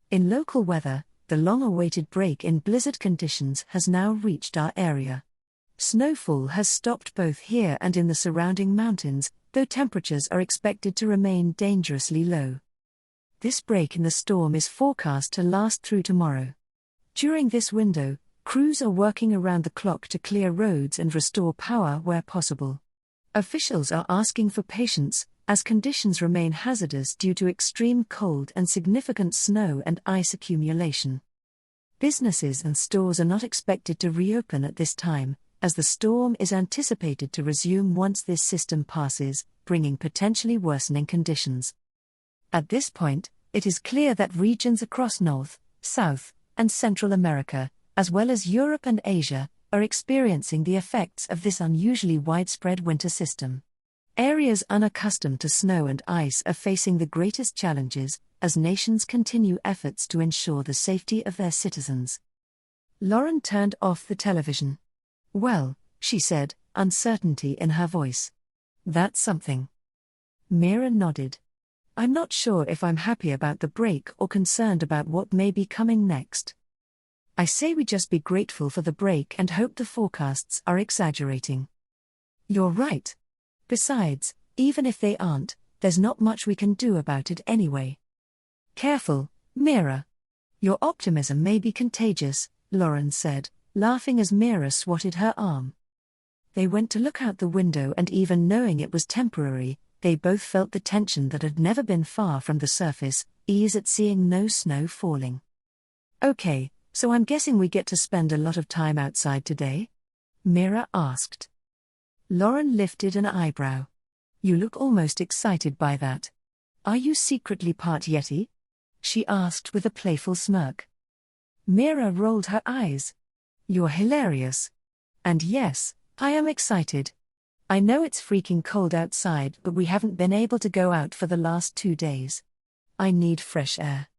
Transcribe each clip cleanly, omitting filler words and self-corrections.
In local weather, the long-awaited break in blizzard conditions has now reached our area. Snowfall has stopped both here and in the surrounding mountains, though temperatures are expected to remain dangerously low. This break in the storm is forecast to last through tomorrow. During this window, crews are working around the clock to clear roads and restore power where possible. Officials are asking for patience, as conditions remain hazardous due to extreme cold and significant snow and ice accumulation. Businesses and stores are not expected to reopen at this time, as the storm is anticipated to resume once this system passes, bringing potentially worsening conditions. At this point, it is clear that regions across North, South, and Central America, as well as Europe and Asia, are experiencing the effects of this unusually widespread winter system. Areas unaccustomed to snow and ice are facing the greatest challenges, as nations continue efforts to ensure the safety of their citizens. Lauren turned off the television. "Well," she said, uncertainty in her voice. "That's something." Mira nodded. "I'm not sure if I'm happy about the break or concerned about what may be coming next. I say we just be grateful for the break and hope the forecasts are exaggerating." "You're right. Besides, even if they aren't, there's not much we can do about it anyway." "Careful, Mira. Your optimism may be contagious," Lauren said, laughing as Mira swatted her arm. They went to look out the window, and even knowing it was temporary, they both felt the tension that had never been far from the surface, ease at seeing no snow falling. "Okay, so I'm guessing we get to spend a lot of time outside today?" Mira asked. Lauren lifted an eyebrow. "You look almost excited by that. Are you secretly part Yeti?" she asked with a playful smirk. Mira rolled her eyes. "You're hilarious. And yes, I am excited. I know it's freaking cold outside, but we haven't been able to go out for the last 2 days. I need fresh air."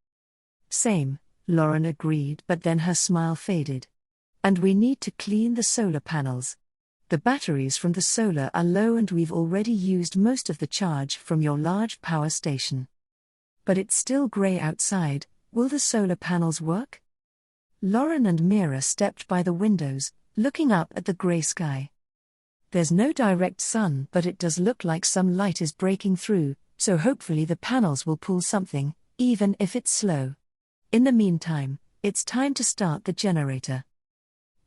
"Same," Lauren agreed, but then her smile faded. "And we need to clean the solar panels. The batteries from the solar are low and we've already used most of the charge from your large power station. But it's still gray outside. Will the solar panels work?" Lauren and Mira stepped by the windows, looking up at the gray sky. "There's no direct sun, but it does look like some light is breaking through, so hopefully the panels will pull something, even if it's slow. In the meantime, it's time to start the generator."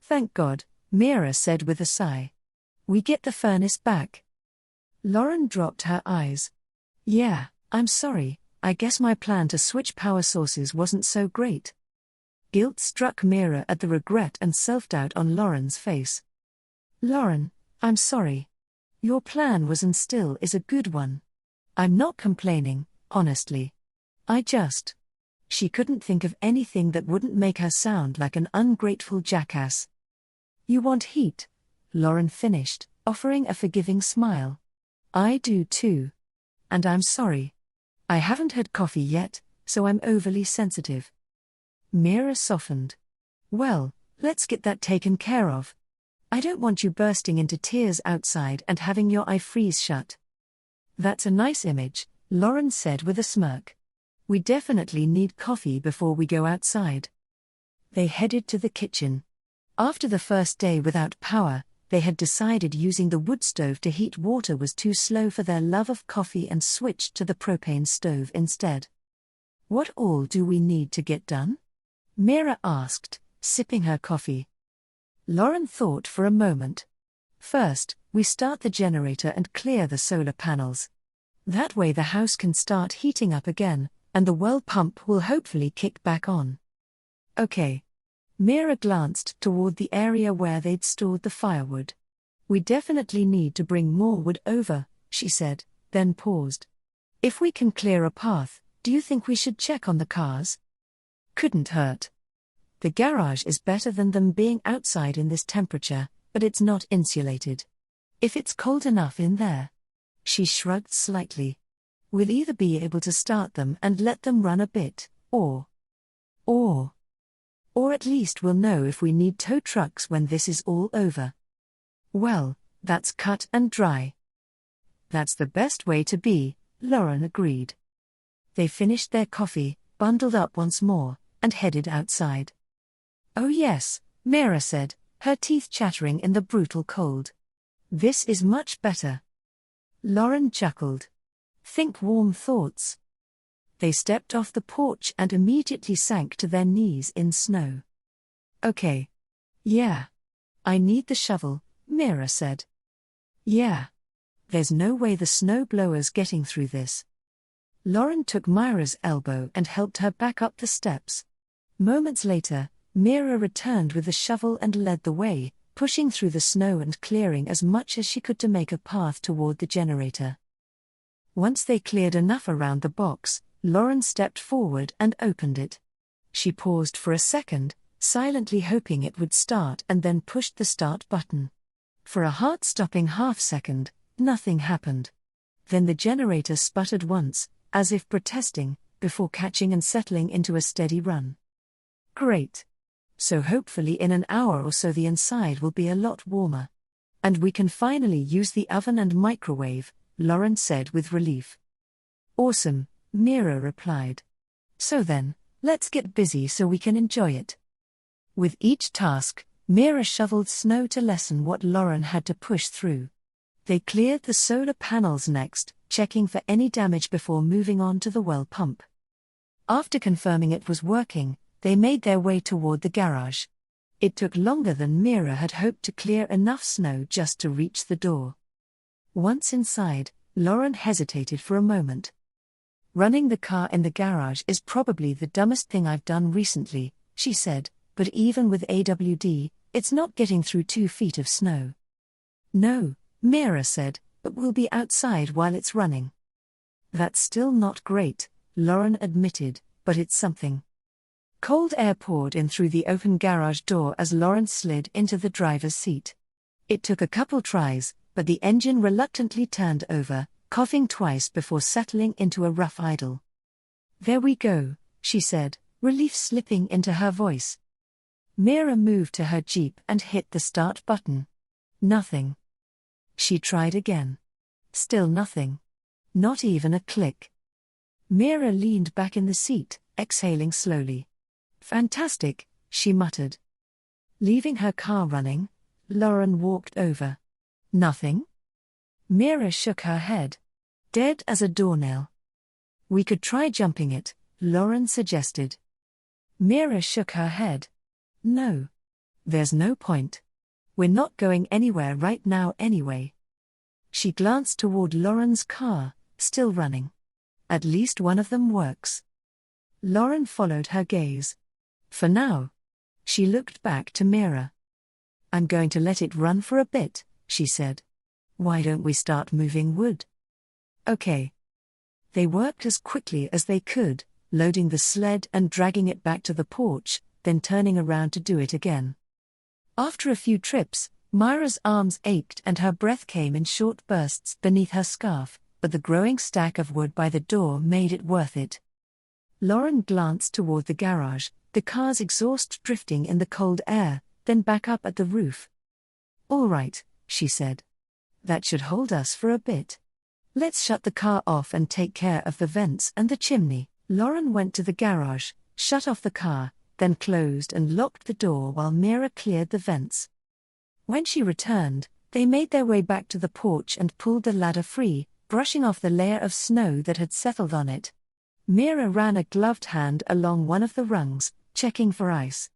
"Thank God," Mira said with a sigh. "We get the furnace back." Lauren dropped her eyes. "Yeah, I'm sorry, I guess my plan to switch power sources wasn't so great." Guilt struck Mira at the regret and self-doubt on Lauren's face. "Lauren, I'm sorry. Your plan was and still is a good one. I'm not complaining, honestly. She couldn't think of anything that wouldn't make her sound like an ungrateful jackass. "You want heat," Lauren finished, offering a forgiving smile. "I do too. And I'm sorry. I haven't had coffee yet, so I'm overly sensitive." Mira softened. "Well, let's get that taken care of. I don't want you bursting into tears outside and having your eye freeze shut." "That's a nice image," Lauren said with a smirk. "We definitely need coffee before we go outside." They headed to the kitchen. After the first day without power, they had decided using the wood stove to heat water was too slow for their love of coffee and switched to the propane stove instead. "What all do we need to get done?" Mira asked, sipping her coffee. Lauren thought for a moment. "First, we start the generator and clear the solar panels. That way the house can start heating up again, and the well pump will hopefully kick back on." "Okay." Mira glanced toward the area where they'd stored the firewood. "We definitely need to bring more wood over," she said, then paused. "If we can clear a path, do you think we should check on the cars?" "Couldn't hurt. The garage is better than them being outside in this temperature, but it's not insulated. If it's cold enough in there." She shrugged slightly. "We'll either be able to start them and let them run a bit, or at least we'll know if we need tow trucks when this is all over." "Well, that's cut and dry." "That's the best way to be," Lauren agreed. They finished their coffee, bundled up once more, and headed outside. "Oh yes," Mira said, her teeth chattering in the brutal cold. "This is much better." Lauren chuckled. "Think warm thoughts." They stepped off the porch and immediately sank to their knees in snow. "Okay. Yeah. I need the shovel," Mira said. "Yeah. There's no way the snow blower's getting through this." Lauren took Mira's elbow and helped her back up the steps. Moments later, Mira returned with the shovel and led the way, pushing through the snow and clearing as much as she could to make a path toward the generator. Once they cleared enough around the box, Lauren stepped forward and opened it. She paused for a second, silently hoping it would start, and then pushed the start button. For a heart-stopping half-second, nothing happened. Then the generator sputtered once, as if protesting, before catching and settling into a steady run. "Great. So hopefully in an hour or so the inside will be a lot warmer. And we can finally use the oven and microwave," Lauren said with relief. "Awesome," Mira replied. "So then, let's get busy so we can enjoy it." With each task, Mira shoveled snow to lessen what Lauren had to push through. They cleared the solar panels next, checking for any damage before moving on to the well pump. After confirming it was working, they made their way toward the garage. It took longer than Mira had hoped to clear enough snow just to reach the door. Once inside, Lauren hesitated for a moment. "Running the car in the garage is probably the dumbest thing I've done recently," she said, "but even with AWD, it's not getting through 2 feet of snow." "No," Mira said, "but we'll be outside while it's running." "That's still not great," Lauren admitted, "but it's something." Cold air poured in through the open garage door as Lauren slid into the driver's seat. It took a couple tries, but the engine reluctantly turned over, coughing twice before settling into a rough idle. "There we go," she said, relief slipping into her voice. Mira moved to her Jeep and hit the start button. Nothing. She tried again. Still nothing. Not even a click. Mira leaned back in the seat, exhaling slowly. "Fantastic," she muttered. Leaving her car running, Lauren walked over. "Nothing?" Mira shook her head. "Dead as a doornail." "We could try jumping it," Lauren suggested. Mira shook her head. "No. There's no point. We're not going anywhere right now anyway." She glanced toward Lauren's car, still running. "At least one of them works." Lauren followed her gaze. "For now." She looked back to Mira. "I'm going to let it run for a bit," she said. "Why don't we start moving wood?" "Okay." They worked as quickly as they could, loading the sled and dragging it back to the porch, then turning around to do it again. After a few trips, Mira's arms ached and her breath came in short bursts beneath her scarf, but the growing stack of wood by the door made it worth it. Lauren glanced toward the garage, the car's exhaust drifting in the cold air, then back up at the roof. "All right," she said. "That should hold us for a bit. Let's shut the car off and take care of the vents and the chimney." Lauren went to the garage, shut off the car, then closed and locked the door while Mira cleared the vents. When she returned, they made their way back to the porch and pulled the ladder free, brushing off the layer of snow that had settled on it. Mira ran a gloved hand along one of the rungs, checking for ice.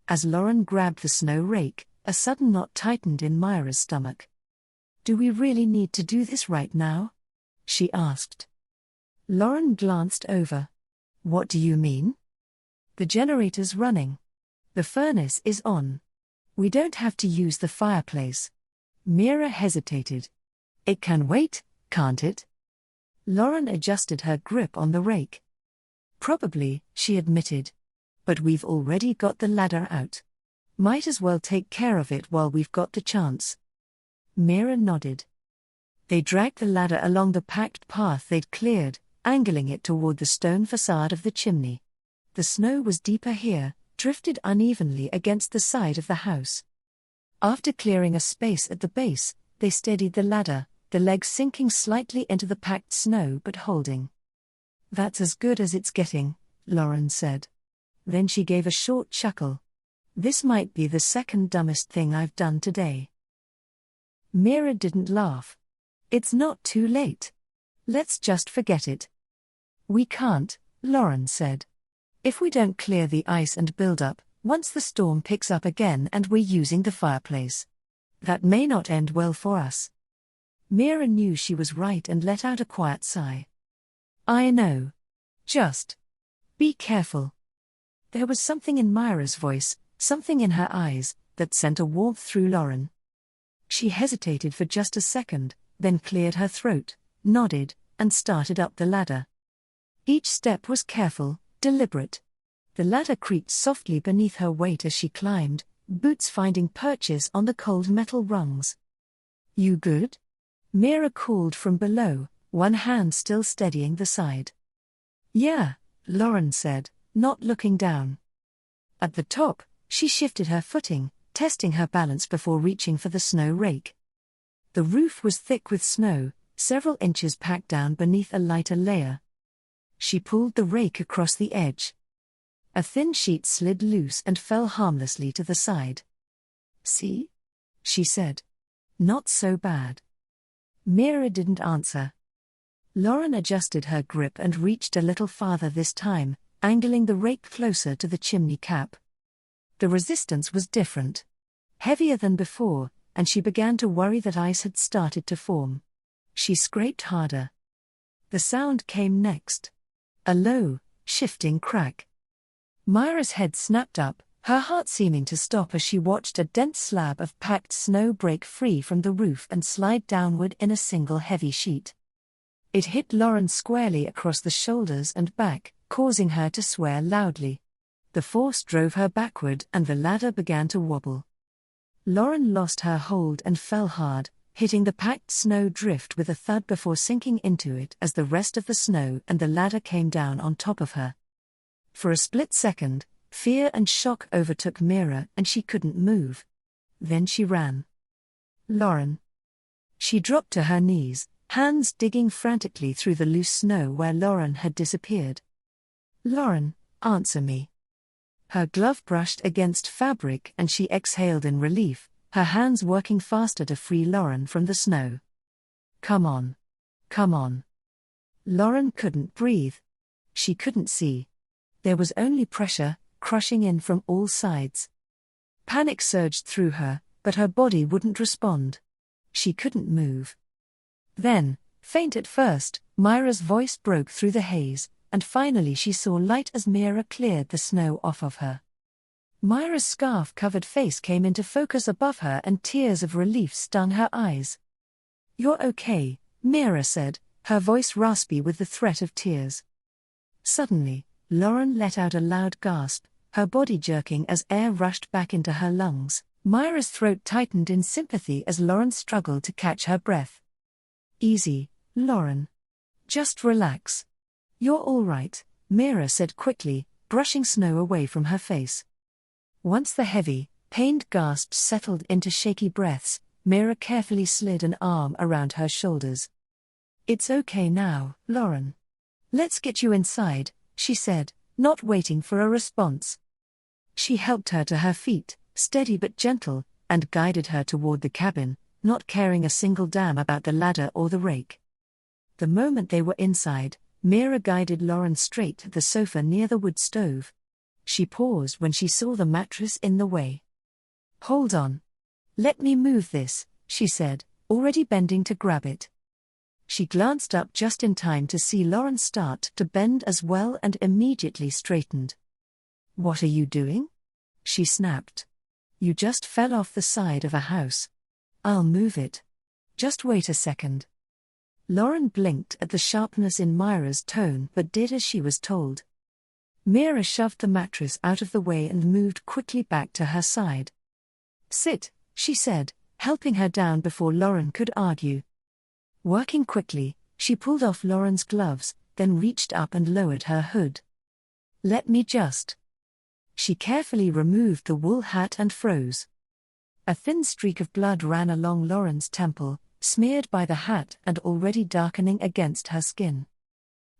As Lauren grabbed the snow rake, a sudden knot tightened in Mira's stomach. "Do we really need to do this right now?" she asked. Lauren glanced over. "What do you mean?" "The generator's running. The furnace is on. We don't have to use the fireplace." Mira hesitated. "It can wait, can't it?" Lauren adjusted her grip on the rake. "Probably," she admitted. "But we've already got the ladder out. Might as well take care of it while we've got the chance." Mira nodded. They dragged the ladder along the packed path they'd cleared, angling it toward the stone facade of the chimney. The snow was deeper here, drifted unevenly against the side of the house. After clearing a space at the base, they steadied the ladder, the legs sinking slightly into the packed snow but holding. "That's as good as it's getting," Lauren said. Then she gave a short chuckle. This might be the second dumbest thing I've done today. Mira didn't laugh. It's not too late. Let's just forget it. We can't, Lauren said. If we don't clear the ice and build up, once the storm picks up again and we're using the fireplace, that may not end well for us. Mira knew she was right and let out a quiet sigh. I know. Just be careful. There was something in Mira's voice, something in her eyes, that sent a warmth through Lauren. She hesitated for just a second, then cleared her throat, nodded, and started up the ladder. Each step was careful, deliberate. The ladder creaked softly beneath her weight as she climbed, boots finding perches on the cold metal rungs. You good? Mira called from below, one hand still steadying the side. Yeah, Lauren said, not looking down. At the top, she shifted her footing, testing her balance before reaching for the snow rake. The roof was thick with snow, several inches packed down beneath a lighter layer. She pulled the rake across the edge. A thin sheet slid loose and fell harmlessly to the side. See? She said. Not so bad. Mira didn't answer. Lauren adjusted her grip and reached a little farther this time, angling the rake closer to the chimney cap. The resistance was different. Heavier than before, and she began to worry that ice had started to form. She scraped harder. The sound came next. A low, shifting crack. Mira's head snapped up, her heart seeming to stop as she watched a dense slab of packed snow break free from the roof and slide downward in a single heavy sheet. It hit Lauren squarely across the shoulders and back, causing her to swear loudly. The force drove her backward and the ladder began to wobble. Lauren lost her hold and fell hard, hitting the packed snow drift with a thud before sinking into it as the rest of the snow and the ladder came down on top of her. For a split second, fear and shock overtook Mira and she couldn't move. Then she ran. Lauren. She dropped to her knees, hands digging frantically through the loose snow where Lauren had disappeared. Lauren, answer me. Her glove brushed against fabric and she exhaled in relief, her hands working faster to free Lauren from the snow. Come on. Come on. Lauren couldn't breathe. She couldn't see. There was only pressure, crushing in from all sides. Panic surged through her, but her body wouldn't respond. She couldn't move. Then, faint at first, Mira's voice broke through the haze, and finally she saw light as Mira cleared the snow off of her. Mira's scarf-covered face came into focus above her and tears of relief stung her eyes. You're okay, Mira said, her voice raspy with the threat of tears. Suddenly, Lauren let out a loud gasp, her body jerking as air rushed back into her lungs. Mira's throat tightened in sympathy as Lauren struggled to catch her breath. Easy, Lauren. Just relax. You're all right, Mira said quickly, brushing snow away from her face. Once the heavy, pained gasps settled into shaky breaths, Mira carefully slid an arm around her shoulders. It's okay now, Lauren. Let's get you inside, she said, not waiting for a response. She helped her to her feet, steady but gentle, and guided her toward the cabin, not caring a single damn about the ladder or the rake. The moment they were inside, Mira guided Lauren straight to the sofa near the wood stove. She paused when she saw the mattress in the way. Hold on. Let me move this, she said, already bending to grab it. She glanced up just in time to see Lauren start to bend as well and immediately straightened. What are you doing? She snapped. You just fell off the side of a house. I'll move it. Just wait a second. Lauren blinked at the sharpness in Mira's tone but did as she was told. Mira shoved the mattress out of the way and moved quickly back to her side. Sit, she said, helping her down before Lauren could argue. Working quickly, she pulled off Lauren's gloves, then reached up and lowered her hood. Let me just. She carefully removed the wool hat and froze. A thin streak of blood ran along Lauren's temple, smeared by the hat and already darkening against her skin.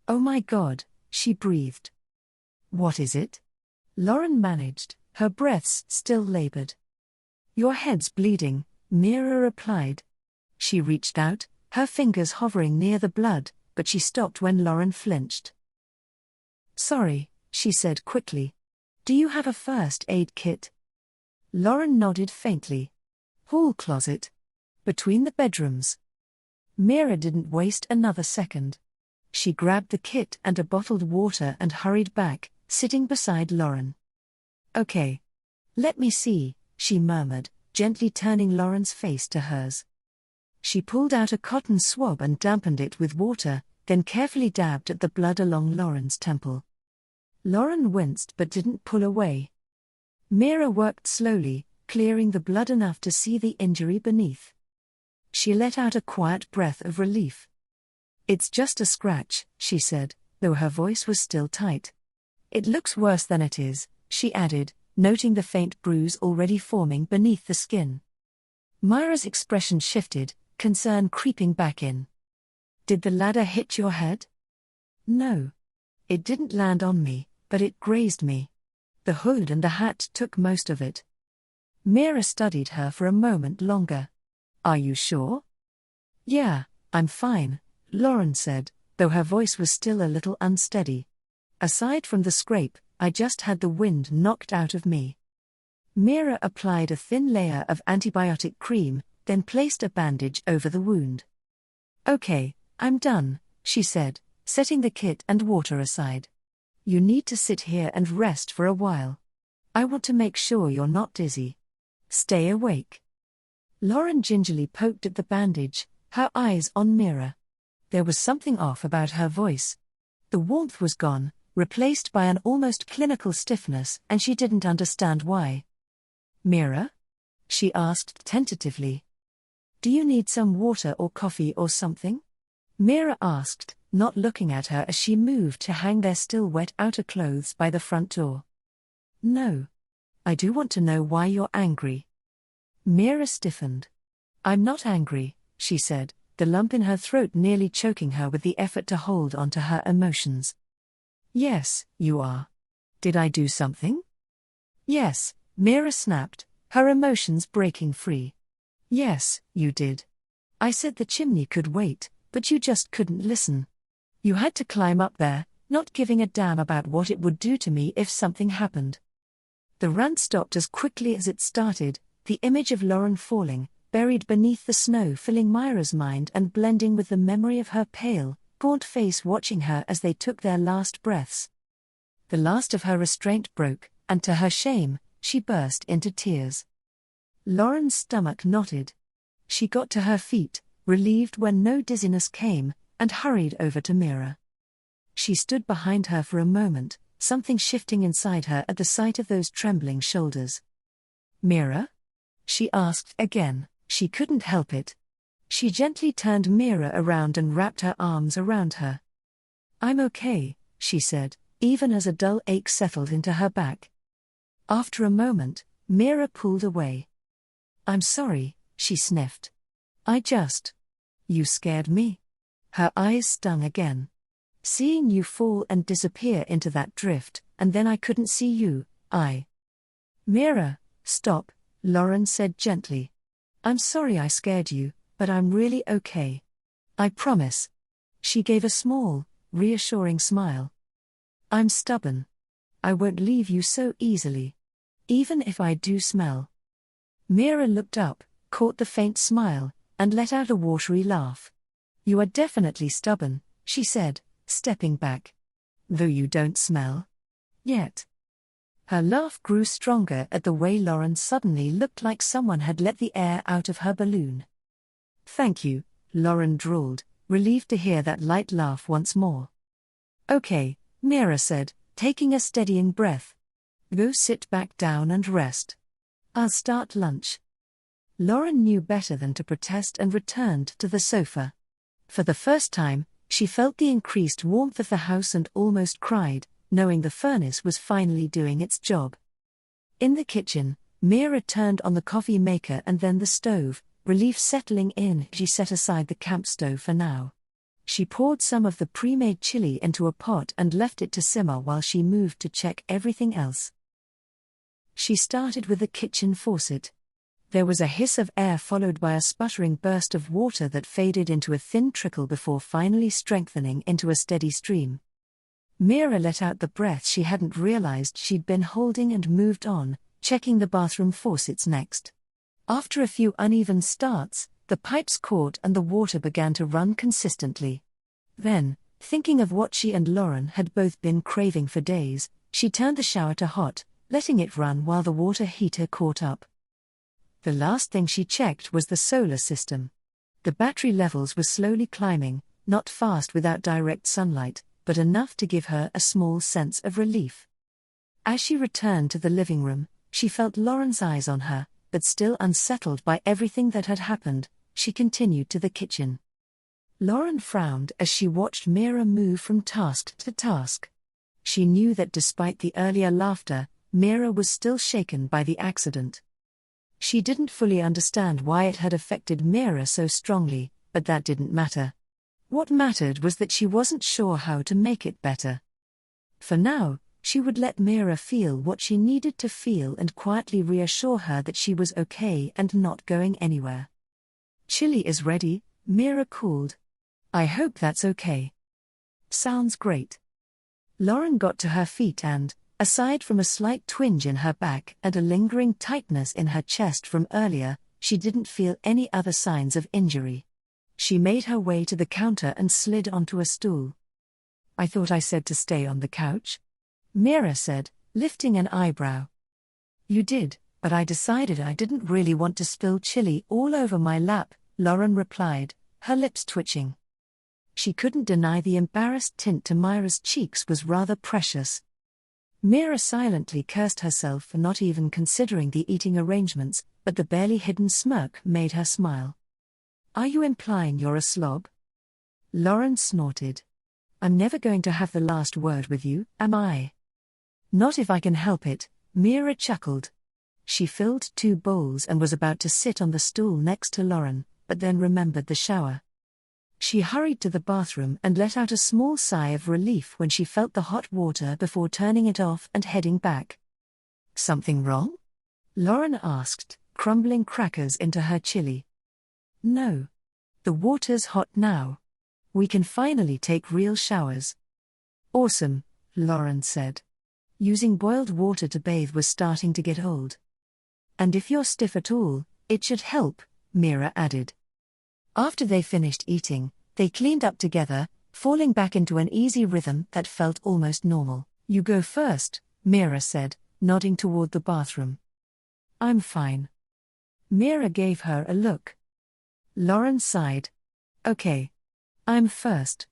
Oh my God, she breathed. What is it? Lauren managed, her breaths still labored. Your head's bleeding, Mira replied. She reached out, her fingers hovering near the blood, but she stopped when Lauren flinched. Sorry, she said quickly. Do you have a first aid kit? Lauren nodded faintly. Hall closet. Between the bedrooms. Mira didn't waste another second. She grabbed the kit and a bottled water and hurried back, sitting beside Lauren. Okay. Let me see, she murmured, gently turning Lauren's face to hers. She pulled out a cotton swab and dampened it with water, then carefully dabbed at the blood along Lauren's temple. Lauren winced but didn't pull away. Mira worked slowly, clearing the blood enough to see the injury beneath. She let out a quiet breath of relief. It's just a scratch, she said, though her voice was still tight. It looks worse than it is, she added, noting the faint bruise already forming beneath the skin. Mira's expression shifted, concern creeping back in. Did the ladder hit your head? No. It didn't land on me, but it grazed me. The hood and the hat took most of it. Mira studied her for a moment longer. Are you sure? Yeah, I'm fine, Lauren said, though her voice was still a little unsteady. Aside from the scrape, I just had the wind knocked out of me. Mira applied a thin layer of antibiotic cream, then placed a bandage over the wound. Okay, I'm done, she said, setting the kit and water aside. You need to sit here and rest for a while. I want to make sure you're not dizzy. Stay awake. Lauren gingerly poked at the bandage, her eyes on Mira. There was something off about her voice. The warmth was gone, replaced by an almost clinical stiffness, and she didn't understand why. Mira? She asked tentatively. Do you need some water or coffee or something? Mira asked, not looking at her as she moved to hang their still wet outer clothes by the front door. No. I do want to know why you're angry. Mira stiffened. I'm not angry, she said, the lump in her throat nearly choking her with the effort to hold on to her emotions. Yes, you are. Did I do something? Yes, Mira snapped, her emotions breaking free. Yes, you did. I said the chimney could wait, but you just couldn't listen. You had to climb up there, not giving a damn about what it would do to me if something happened. The rant stopped as quickly as it started, the image of Lauren falling, buried beneath the snow filling Mira's mind and blending with the memory of her pale, gaunt face watching her as they took their last breaths. The last of her restraint broke, and to her shame, she burst into tears. Lauren's stomach knotted. She got to her feet, relieved when no dizziness came, and hurried over to Mira. She stood behind her for a moment, something shifting inside her at the sight of those trembling shoulders. Mira? She asked again. She couldn't help it. She gently turned Mira around and wrapped her arms around her. I'm okay, she said, even as a dull ache settled into her back. After a moment, Mira pulled away. I'm sorry, she sniffed. You scared me. Her eyes stung again. Seeing you fall and disappear into that drift, and then I couldn't see you, Mira, stop, Lauren said gently. I'm sorry I scared you, but I'm really okay. I promise. She gave a small, reassuring smile. I'm stubborn. I won't leave you so easily. Even if I do smell. Mira looked up, caught the faint smile, and let out a watery laugh. You are definitely stubborn, she said, stepping back. Though you don't smell. Yet. Her laugh grew stronger at the way Lauren suddenly looked like someone had let the air out of her balloon. Thank you, Lauren drawled, relieved to hear that light laugh once more. Okay, Mira said, taking a steadying breath. Go sit back down and rest. I'll start lunch. Lauren knew better than to protest and returned to the sofa. For the first time, she felt the increased warmth of the house and almost cried, knowing the furnace was finally doing its job. In the kitchen, Mira turned on the coffee maker and then the stove, relief settling in. She set aside the camp stove for now. She poured some of the pre-made chili into a pot and left it to simmer while she moved to check everything else. She started with the kitchen faucet. There was a hiss of air followed by a sputtering burst of water that faded into a thin trickle before finally strengthening into a steady stream. Mira let out the breath she hadn't realized she'd been holding and moved on, checking the bathroom faucets next. After a few uneven starts, the pipes caught and the water began to run consistently. Then, thinking of what she and Lauren had both been craving for days, she turned the shower to hot, letting it run while the water heater caught up. The last thing she checked was the solar system. The battery levels were slowly climbing, not fast without direct sunlight, but enough to give her a small sense of relief. As she returned to the living room, she felt Lauren's eyes on her, but still unsettled by everything that had happened, she continued to the kitchen. Lauren frowned as she watched Mira move from task to task. She knew that despite the earlier laughter, Mira was still shaken by the accident. She didn't fully understand why it had affected Mira so strongly, but that didn't matter. What mattered was that she wasn't sure how to make it better. For now, she would let Mira feel what she needed to feel and quietly reassure her that she was okay and not going anywhere. "Chili is ready," Mira called. "I hope that's okay." "Sounds great." Lauren got to her feet and, aside from a slight twinge in her back and a lingering tightness in her chest from earlier, she didn't feel any other signs of injury. She made her way to the counter and slid onto a stool. "I thought I said to stay on the couch," Mira said, lifting an eyebrow. "You did, but I decided I didn't really want to spill chili all over my lap," Lauren replied, her lips twitching. She couldn't deny the embarrassed tint to Mira's cheeks was rather precious. Mira silently cursed herself for not even considering the eating arrangements, but the barely hidden smirk made her smile. "Are you implying you're a slob?" Lauren snorted. "I'm never going to have the last word with you, am I?" "Not if I can help it," Mira chuckled. She filled 2 bowls and was about to sit on the stool next to Lauren, but then remembered the shower. She hurried to the bathroom and let out a small sigh of relief when she felt the hot water before turning it off and heading back. "Something wrong?" Lauren asked, crumbling crackers into her chili. "No. The water's hot now. We can finally take real showers." "Awesome," Lauren said. Using boiled water to bathe was starting to get old. "And if you're stiff at all, it should help," Mira added. After they finished eating, they cleaned up together, falling back into an easy rhythm that felt almost normal. "You go first," Mira said, nodding toward the bathroom. "I'm fine." Mira gave her a look. Lauren sighed. "Okay. I'm first."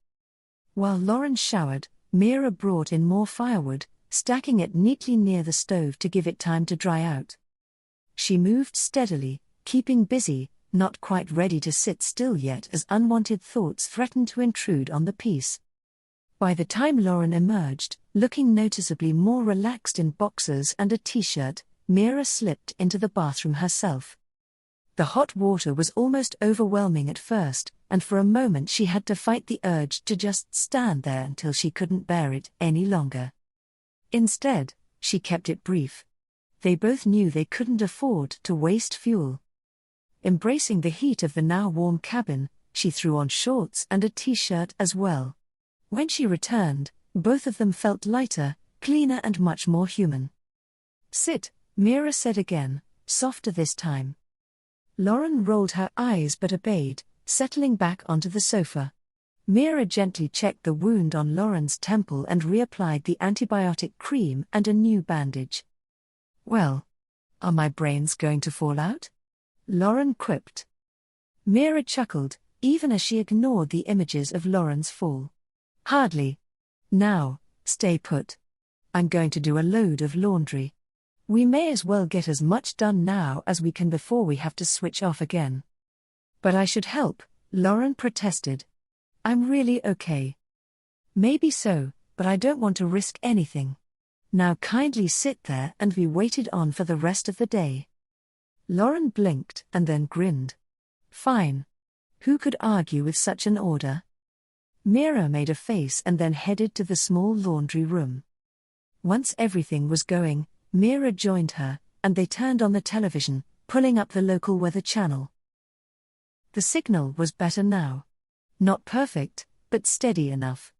While Lauren showered, Mira brought in more firewood, stacking it neatly near the stove to give it time to dry out. She moved steadily, keeping busy, not quite ready to sit still yet as unwanted thoughts threatened to intrude on the peace. By the time Lauren emerged, looking noticeably more relaxed in boxers and a t-shirt, Mira slipped into the bathroom herself. The hot water was almost overwhelming at first, and for a moment she had to fight the urge to just stand there until she couldn't bear it any longer. Instead, she kept it brief. They both knew they couldn't afford to waste fuel. Embracing the heat of the now warm cabin, she threw on shorts and a t-shirt as well. When she returned, both of them felt lighter, cleaner and much more human. "Sit," Mira said again, softer this time. Lauren rolled her eyes but obeyed, settling back onto the sofa. Mira gently checked the wound on Lauren's temple and reapplied the antibiotic cream and a new bandage. "Well, are my brains going to fall out?" Lauren quipped. Mira chuckled, even as she ignored the images of Lauren's fall. "Hardly. Now, stay put. I'm going to do a load of laundry. We may as well get as much done now as we can before we have to switch off again." "But I should help," Lauren protested. "I'm really okay." "Maybe so, but I don't want to risk anything. Now kindly sit there and be waited on for the rest of the day." Lauren blinked and then grinned. "Fine. Who could argue with such an order?" Mira made a face and then headed to the small laundry room. Once everything was going, Mira joined her, and they turned on the television, pulling up the local weather channel. The signal was better now. Not perfect, but steady enough.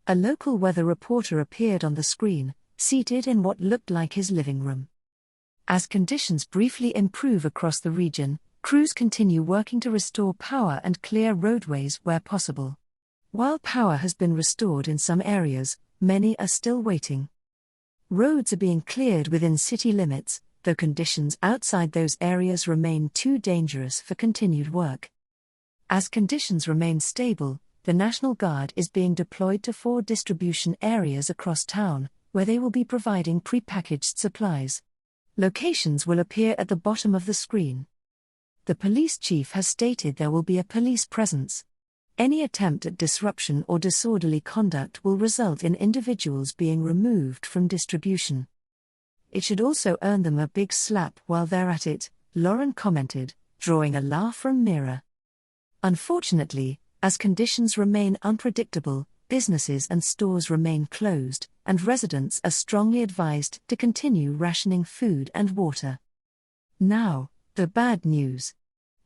A local weather reporter appeared on the screen, seated in what looked like his living room. As conditions briefly improve across the region, crews continue working to restore power and clear roadways where possible. While power has been restored in some areas, many are still waiting. Roads are being cleared within city limits, though conditions outside those areas remain too dangerous for continued work. As conditions remain stable, the National Guard is being deployed to 4 distribution areas across town, where they will be providing prepackaged supplies. Locations will appear at the bottom of the screen. The police chief has stated there will be a police presence. Any attempt at disruption or disorderly conduct will result in individuals being removed from distribution. It should also earn them a big slap while they're at it, Lauren commented, drawing a laugh from Mira. Unfortunately, as conditions remain unpredictable, businesses and stores remain closed, and residents are strongly advised to continue rationing food and water. Now, the bad news.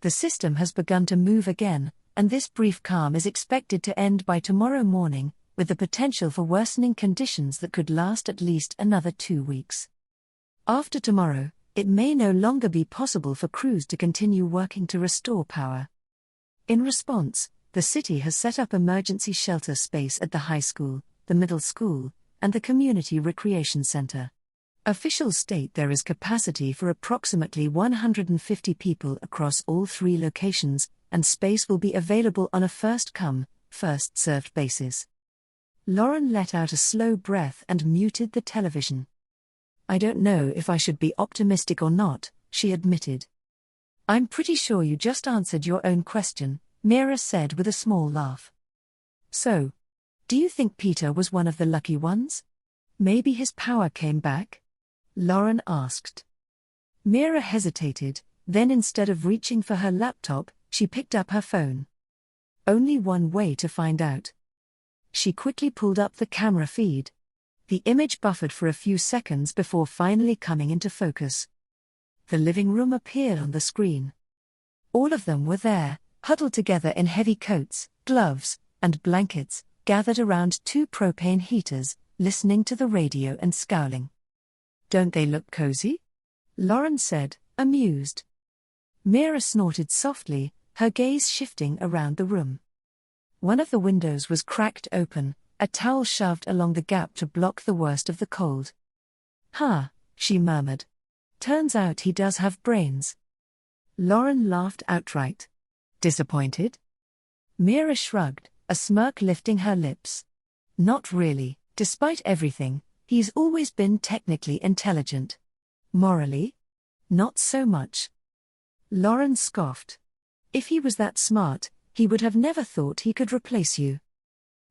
The system has begun to move again, and this brief calm is expected to end by tomorrow morning, with the potential for worsening conditions that could last at least another 2 weeks. After tomorrow, it may no longer be possible for crews to continue working to restore power. In response, the city has set up emergency shelter space at the high school, the middle school, and the community recreation center. Officials state there is capacity for approximately 150 people across all 3 locations, and space will be available on a first-come, first-served basis. Lauren let out a slow breath and muted the television. "I don't know if I should be optimistic or not," she admitted. "I'm pretty sure you just answered your own question," Mira said with a small laugh. "So, do you think Peter was one of the lucky ones? Maybe his power came back?" Lauren asked. Mira hesitated, then instead of reaching for her laptop, she picked up her phone. Only one way to find out. She quickly pulled up the camera feed. The image buffered for a few seconds before finally coming into focus. The living room appeared on the screen. All of them were there, huddled together in heavy coats, gloves, and blankets, gathered around 2 propane heaters, listening to the radio and scowling. "Don't they look cozy?" Lauren said, amused. Mira snorted softly, her gaze shifting around the room. One of the windows was cracked open, a towel shoved along the gap to block the worst of the cold. "Huh," she murmured. "Turns out he does have brains." Lauren laughed outright. "Disappointed?" Mira shrugged, a smirk lifting her lips. "Not really, despite everything, he's always been technically intelligent. Morally? Not so much." Lauren scoffed. "If he was that smart, he would have never thought he could replace you."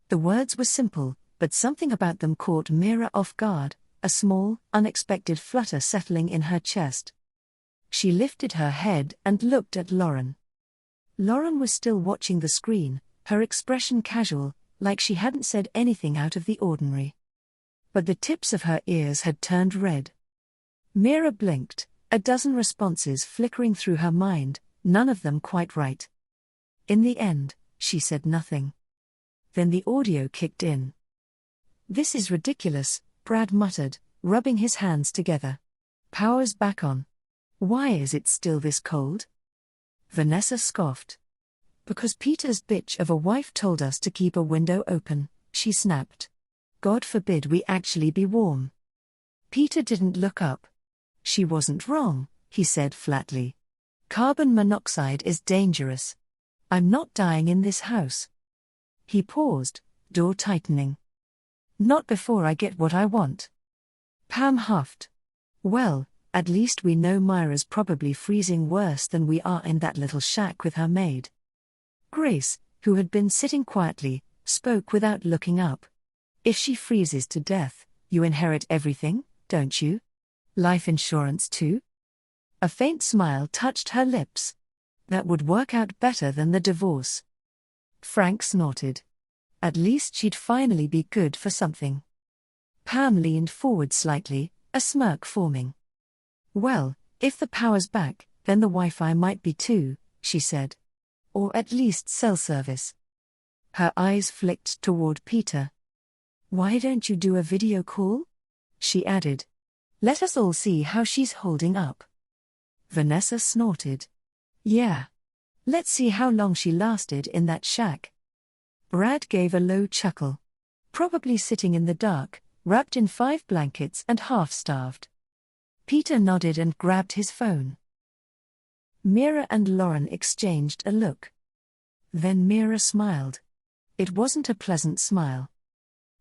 The words were simple, but something about them caught Mira off guard, a small, unexpected flutter settling in her chest. She lifted her head and looked at Lauren. Lauren was still watching the screen, her expression casual, like she hadn't said anything out of the ordinary. But the tips of her ears had turned red. Mira blinked, a dozen responses flickering through her mind, none of them quite right. In the end, she said nothing. Then the audio kicked in. "This is ridiculous," Brad muttered, rubbing his hands together. "Power's back on. Why is it still this cold?" Vanessa scoffed. "Because Peter's bitch of a wife told us to keep a window open," she snapped. "God forbid we actually be warm." Peter didn't look up. "She wasn't wrong," he said flatly. "Carbon monoxide is dangerous. I'm not dying in this house." He paused, door tightening. "Not before I get what I want." Pam huffed. "Well, at least we know Myra's probably freezing worse than we are in that little shack with her maid." Grace, who had been sitting quietly, spoke without looking up. "If she freezes to death, you inherit everything, don't you? Life insurance too?" A faint smile touched her lips. "That would work out better than the divorce." Frank snorted. At least she'd finally be good for something. Pam leaned forward slightly, a smirk forming. Well, if the power's back, then the Wi-Fi might be too, she said. Or at least cell service. Her eyes flicked toward Peter. Why don't you do a video call? She added. Let us all see how she's holding up. Vanessa snorted. Yeah. Let's see how long she lasted in that shack. Brad gave a low chuckle. Probably sitting in the dark, wrapped in 5 blankets and half-starved. Peter nodded and grabbed his phone. Mira and Lauren exchanged a look. Then Mira smiled. It wasn't a pleasant smile.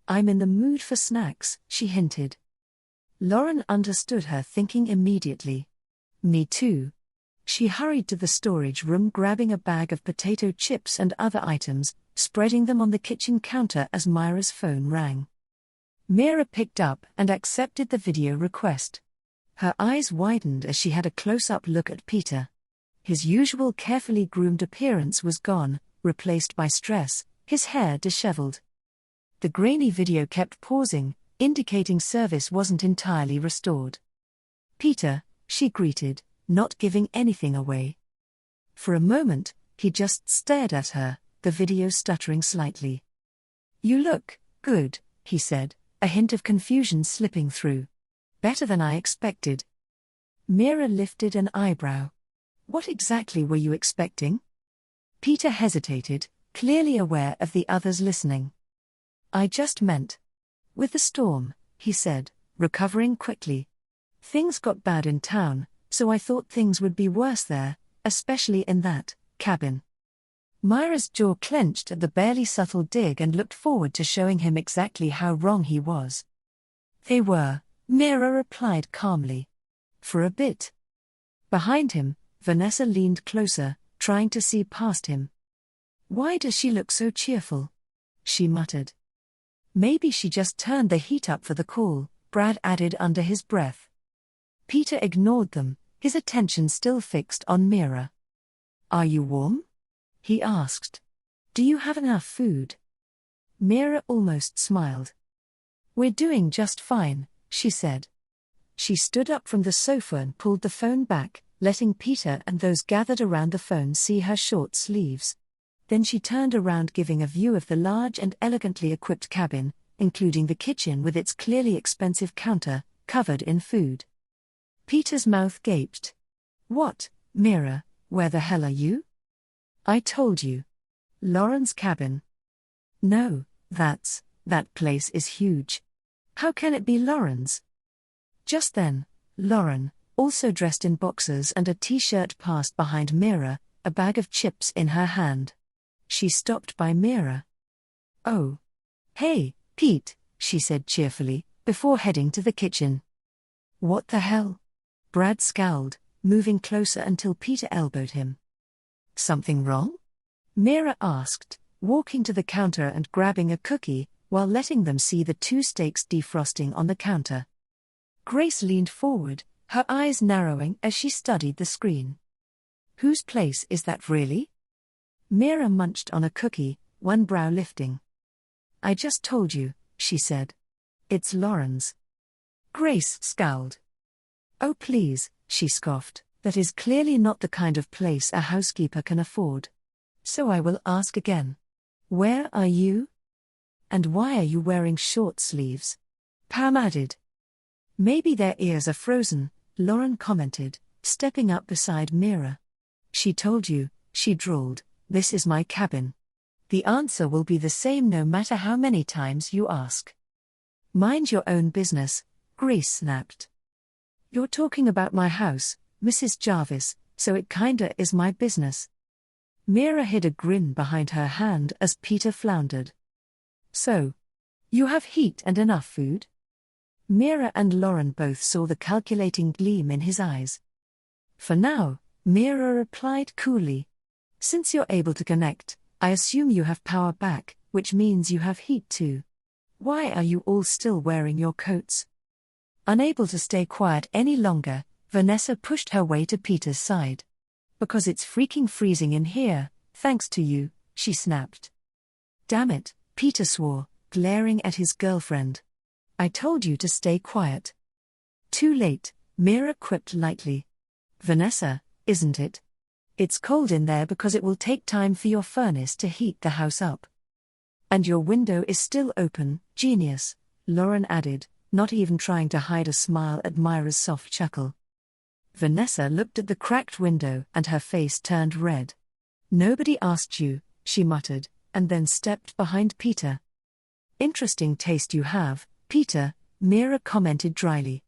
I'm in the mood for snacks, she hinted. Lauren understood her thinking immediately. Me too. She hurried to the storage room, grabbing a bag of potato chips and other items, spreading them on the kitchen counter as Mira's phone rang. Mira picked up and accepted the video request. Her eyes widened as she had a close-up look at Peter. His usual carefully groomed appearance was gone, replaced by stress, his hair disheveled. The grainy video kept pausing, indicating service wasn't entirely restored. Peter, she greeted, not giving anything away. For a moment, he just stared at her, the video stuttering slightly. You look good, he said, a hint of confusion slipping through. Better than I expected. Mira lifted an eyebrow. What exactly were you expecting? Peter hesitated, clearly aware of the others listening. I just meant. With the storm, he said, recovering quickly. Things got bad in town, so I thought things would be worse there, especially in that cabin. Mira's jaw clenched at the barely subtle dig and looked forward to showing him exactly how wrong he was. They were, Mira replied calmly. For a bit. Behind him, Vanessa leaned closer, trying to see past him. Why does she look so cheerful? She muttered. Maybe she just turned the heat up for the call, Brad added under his breath. Peter ignored them, his attention still fixed on Mira. Are you warm? He asked. Do you have enough food? Mira almost smiled. We're doing just fine, she said. She stood up from the sofa and pulled the phone back, letting Peter and those gathered around the phone see her short sleeves. Then she turned around, giving a view of the large and elegantly equipped cabin, including the kitchen with its clearly expensive counter, covered in food. Peter's mouth gaped. What, Mira, where the hell are you? I told you. Lauren's cabin. No, that place is huge. How can it be Lauren's? Just then, Lauren, also dressed in boxers and a t-shirt, passed behind Mira, a bag of chips in her hand. She stopped by Mira. Oh. Hey, Pete, she said cheerfully, before heading to the kitchen. What the hell? Brad scowled, moving closer until Peter elbowed him. Something wrong? Mira asked, walking to the counter and grabbing a cookie, while letting them see the 2 steaks defrosting on the counter. Grace leaned forward, her eyes narrowing as she studied the screen. Whose place is that really? Mira munched on a cookie, one brow lifting. I just told you, she said. It's Lauren's. Grace scowled. Oh please, she scoffed, that is clearly not the kind of place a housekeeper can afford. So I will ask again. Where are you? And why are you wearing short sleeves? Pam added. Maybe their ears are frozen, Lauren commented, stepping up beside Mira. She told you, she drawled, this is my cabin. The answer will be the same no matter how many times you ask. Mind your own business, Grace snapped. You're talking about my house, Mrs. Jarvis, so it kinda is my business. Mira hid a grin behind her hand as Peter floundered. So, you have heat and enough food? Mira and Lauren both saw the calculating gleam in his eyes. For now, Mira replied coolly. Since you're able to connect, I assume you have power back, which means you have heat too. Why are you all still wearing your coats? Unable to stay quiet any longer, Vanessa pushed her way to Peter's side. Because it's freaking freezing in here, thanks to you, she snapped. Damn it, Peter swore, glaring at his girlfriend. I told you to stay quiet. Too late, Mira quipped lightly. Vanessa, isn't it? It's cold in there because it will take time for your furnace to heat the house up. And your window is still open, genius, Lauren added, not even trying to hide a smile at Mira's soft chuckle. Vanessa looked at the cracked window and her face turned red. Nobody asked you, she muttered, and then stepped behind Peter. Interesting taste you have, Peter, Mira commented dryly.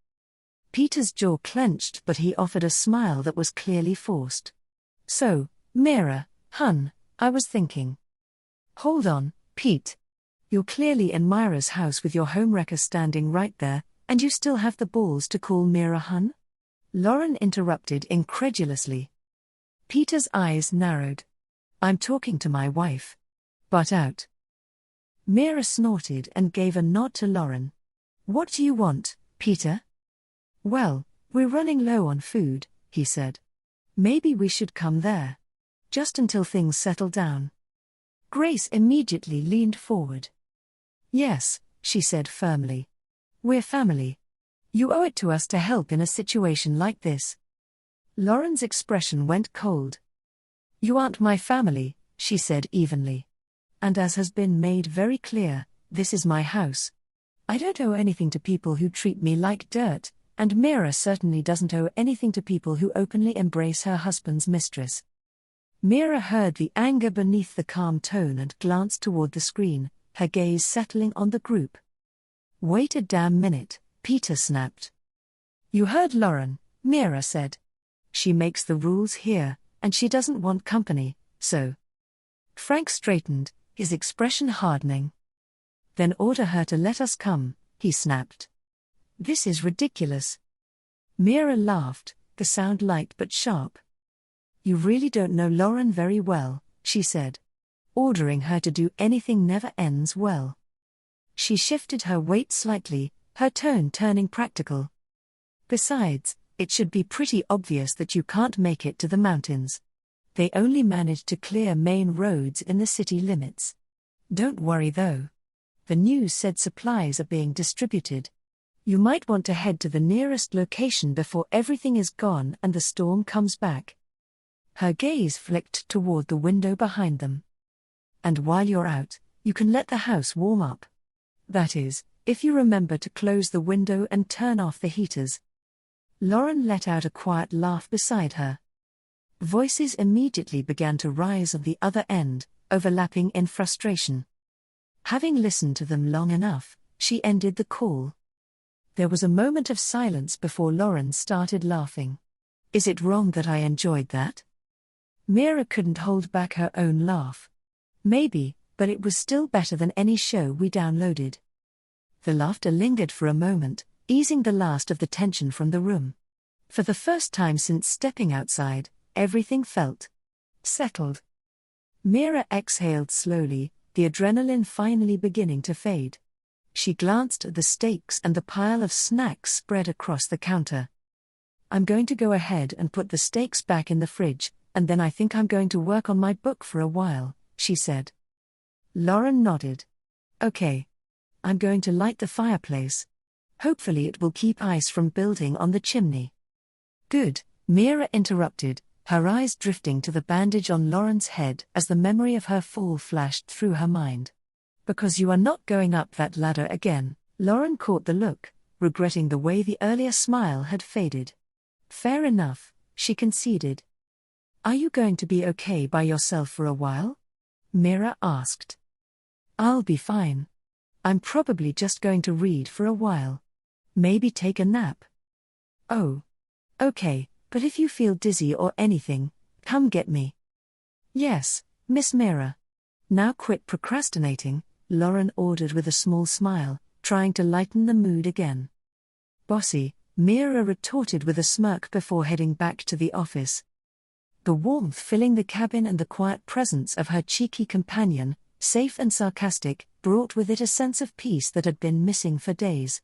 Peter's jaw clenched, but he offered a smile that was clearly forced. So, Mira, hun, I was thinking. Hold on, Pete. You're clearly in Mira's house with your homewrecker standing right there, and you still have the balls to call Mira hun? Lauren interrupted incredulously. Peter's eyes narrowed. I'm talking to my wife. Butt out. Mira snorted and gave a nod to Lauren. What do you want, Peter? Well, we're running low on food, he said. Maybe we should come there. Just until things settle down. Grace immediately leaned forward. Yes, she said firmly. We're family. You owe it to us to help in a situation like this. Lauren's expression went cold. You aren't my family, she said evenly. And as has been made very clear, this is my house. I don't owe anything to people who treat me like dirt, and Mira certainly doesn't owe anything to people who openly embrace her husband's mistress. Mira heard the anger beneath the calm tone and glanced toward the screen, her gaze settling on the group. Wait a damn minute, Peter snapped. You heard Lauren, Mira said. She makes the rules here, and she doesn't want company, so. Frank straightened, his expression hardening. Then order her to let us come, he snapped. This is ridiculous. Mira laughed, the sound light but sharp. You really don't know Lauren very well, she said. Ordering her to do anything never ends well. She shifted her weight slightly, her tone turning practical. Besides, it should be pretty obvious that you can't make it to the mountains. They only managed to clear main roads in the city limits. Don't worry though. The news said supplies are being distributed. You might want to head to the nearest location before everything is gone and the storm comes back. Her gaze flicked toward the window behind them. And while you're out, you can let the house warm up. That is, if you remember to close the window and turn off the heaters. Lauren let out a quiet laugh beside her. Voices immediately began to rise on the other end, overlapping in frustration. Having listened to them long enough, she ended the call. There was a moment of silence before Lauren started laughing. Is it wrong that I enjoyed that? Mira couldn't hold back her own laugh. Maybe, but it was still better than any show we downloaded. The laughter lingered for a moment, easing the last of the tension from the room. For the first time since stepping outside, everything felt settled. Mira exhaled slowly, the adrenaline finally beginning to fade. She glanced at the steaks and the pile of snacks spread across the counter. I'm going to go ahead and put the steaks back in the fridge, and then I think I'm going to work on my book for a while, she said. Lauren nodded. Okay. I'm going to light the fireplace. Hopefully it will keep ice from building on the chimney. Good, Mira interrupted, her eyes drifting to the bandage on Lauren's head as the memory of her fall flashed through her mind. Because you are not going up that ladder again. Lauren caught the look, regretting the way the earlier smile had faded. Fair enough, she conceded. Are you going to be okay by yourself for a while? Mira asked. I'll be fine. I'm probably just going to read for a while. Maybe take a nap. Oh. Okay, but if you feel dizzy or anything, come get me. Yes, Miss Mira. Now quit procrastinating, Lauren ordered with a small smile, trying to lighten the mood again. Bossy, Mira retorted with a smirk before heading back to the office. The warmth filling the cabin and the quiet presence of her cheeky companion, safe and sarcastic, brought with it a sense of peace that had been missing for days.